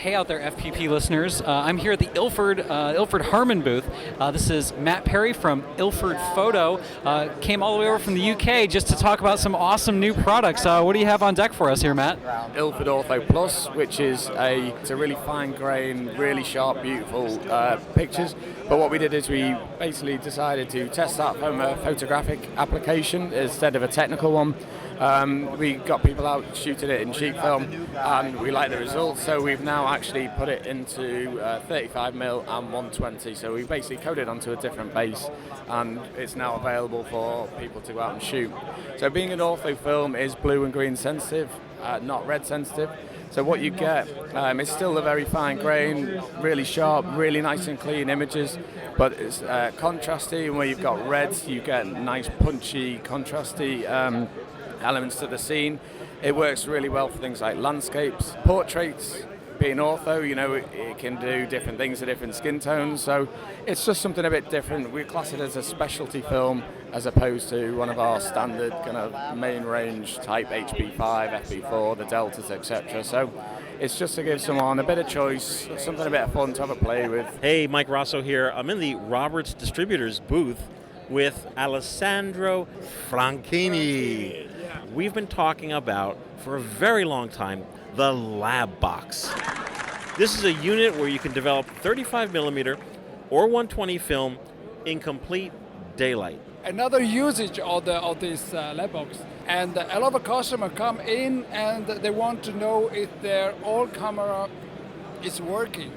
Hey out there, FPP listeners. I'm here at the Ilford Harman booth. This is Matt Perry from Ilford Photo. Came all the way over from the UK just to talk about some awesome new products. What do you have on deck for us here, Matt? Ilford Ortho Plus, which is it's a really fine grain, really sharp, beautiful pictures. But what we did is we basically decided to test that from a photographic application instead of a technical one. We got people out shooting it in cheap film, and we like the results. So we've now actually put it into 35mm and 120. So we basically coded onto a different base, and it's now available for people to go out and shoot. So being an ortho film is blue and green sensitive, not red sensitive. So what you get is still a very fine grain, really sharp, really nice and clean images, but it's contrasty. And where you've got reds, you get nice punchy, contrasty elements to the scene. It works really well for things like landscapes, portraits. Being ortho, it can do different things to different skin tones, so it's just something a bit different. We class it as a specialty film as opposed to one of our standard kind of main range type HP5, FP4, the Deltas, etc. So it's just to give someone a bit of choice, something a bit of fun to have a play with. Hey, Mike Raso here. I'm in the Roberts Distributors booth with Alessandro Franchini. We've been talking about, for a very long time, the Lab Box. This is a unit where you can develop 35mm or 120 film in complete daylight. Another usage of this Lab Box, and a lot of customers come in and they want to know if their old camera is working.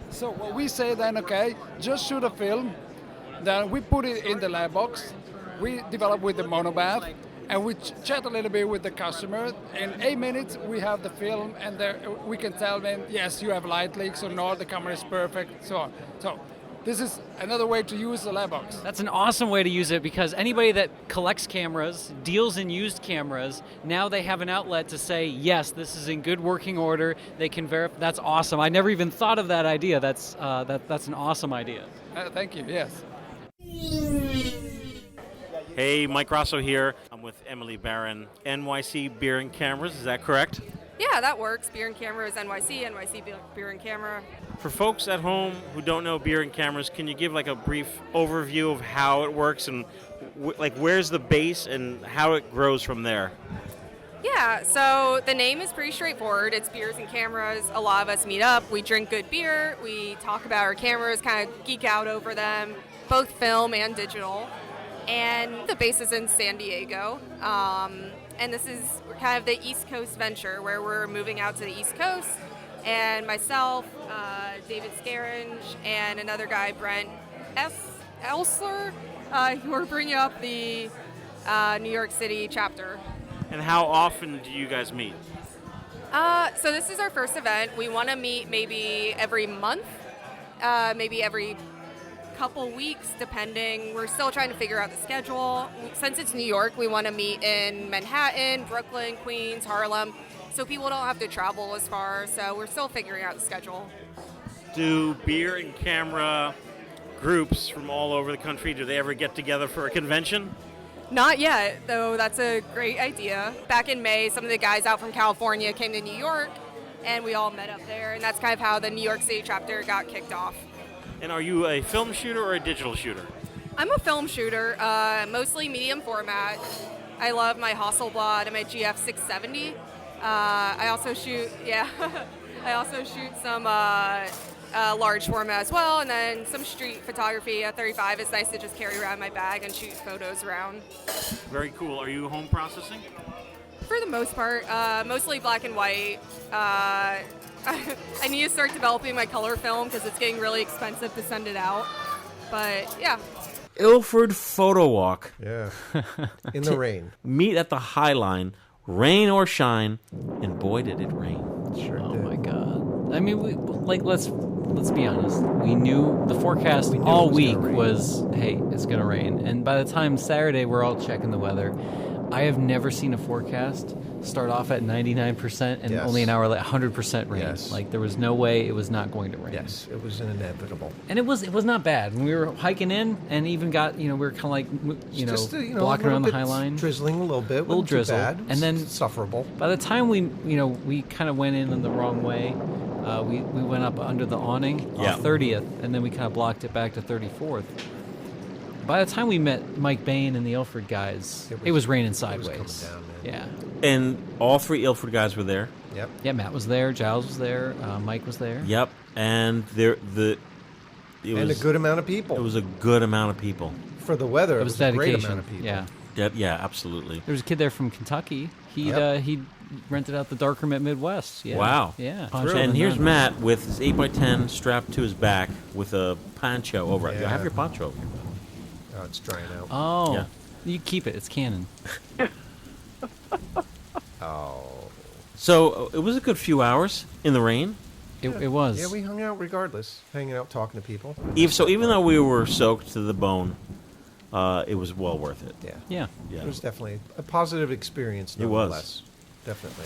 So what we say then, okay, just shoot a film, then we put it in the Lab Box, we develop with the monobath, and we chat a little bit with the customer. In 8 minutes, we have the film, and we can tell them, yes, you have light leaks or not, the camera is perfect, so on. So this is another way to use the Lab Box. That's an awesome way to use it, because anybody that collects cameras, deals in used cameras, now they have an outlet to say, yes, this is in good working order. They can verify. That's awesome. I never even thought of that idea. That's an awesome idea. Thank you, yes. Hey, Mike Raso here. I'm with Emily Barron, NYC Beer and Cameras. Is that correct? Yeah, that works. Beer and Cameras, NYC Beer and Camera. For folks at home who don't know beer and cameras, can you give like a brief overview of how it works and where's the base and how it grows from there? Yeah, so the name is pretty straightforward. It's Beers and Cameras. A lot of us meet up, we drink good beer, we talk about our cameras, kind of geek out over them, both film and digital. And the base is in San Diego. And this is kind of the East Coast venture where we're moving out to the East Coast. And myself, David Scaringe, and another guy, Brent Elsler, who are bringing up the New York City chapter. And how often do you guys meet? So this is our first event. We want to meet maybe every month, maybe every couple weeks, depending. We're still trying to figure out the schedule. Since it's New York, we want to meet in Manhattan, Brooklyn, Queens, Harlem, so people don't have to travel as far. So we're still figuring out the schedule. Do beer and camera groups from all over the country, do they ever get together for a convention? Not yet, though that's a great idea. Back in May, some of the guys out from California came to New York, and we all met up there, and that's kind of how the New York City chapter got kicked off. And are you a film shooter or a digital shooter? I'm a film shooter, mostly medium format. I love my Hasselblad and my GF670. I also shoot some large format as well, and then some street photography. A 35 is nice to just carry around my bag and shoot photos around. Very cool. Are you home processing? For the most part, mostly black and white. I need to start developing my color film because it's getting really expensive to send it out. But yeah. Ilford Photo Walk. Yeah. In the rain. Meet at the High Line, rain or shine, and boy did it rain. Sure did. Oh my God. I mean, let's be honest. We knew the forecast all week was, hey, it's going to rain. And by the time Saturday, we're all checking the weather. I have never seen a forecast start off at 99% and only an hour later 100% rain. Yes. Like there was no way it was not going to rain. Yes, it was inevitable. And it was not bad. When we were hiking in and even got, we were kind of like, walking around the High Line. Drizzling a little bit. Drizzle. Too bad. And then sufferable. By the time we kind of went in the wrong way, We went up under the awning Yeah. on 30th, and then we kind of blocked it back to 34th. By the time we met Mike Bain and the Ilford guys, it was raining sideways. It was coming down, man. Yeah. And all 3 Ilford guys were there. Yep. Yeah, Matt was there, Giles was there, Mike was there. Yep. And it And a good amount of people. It was a good amount of people. For the weather, It it was was a great dedication. amount of people. Yeah. Yeah, absolutely. There was a kid there from Kentucky. He Yep. he rented out the darkroom at Midwest. Yeah. Wow. Yeah. And here's Matt with his 8x10 strapped to his back with a poncho over it. Yeah. I have your poncho over here. Oh, it's drying out. Oh. Yeah. You keep it. It's canon. Oh. So it was a good few hours in the rain. It was. Yeah, we hung out regardless. Hanging out, talking to people. Even though we were soaked to the bone, it was well worth it. Yeah. Yeah. Yeah. It was definitely a positive experience, It was. nonetheless. Definitely.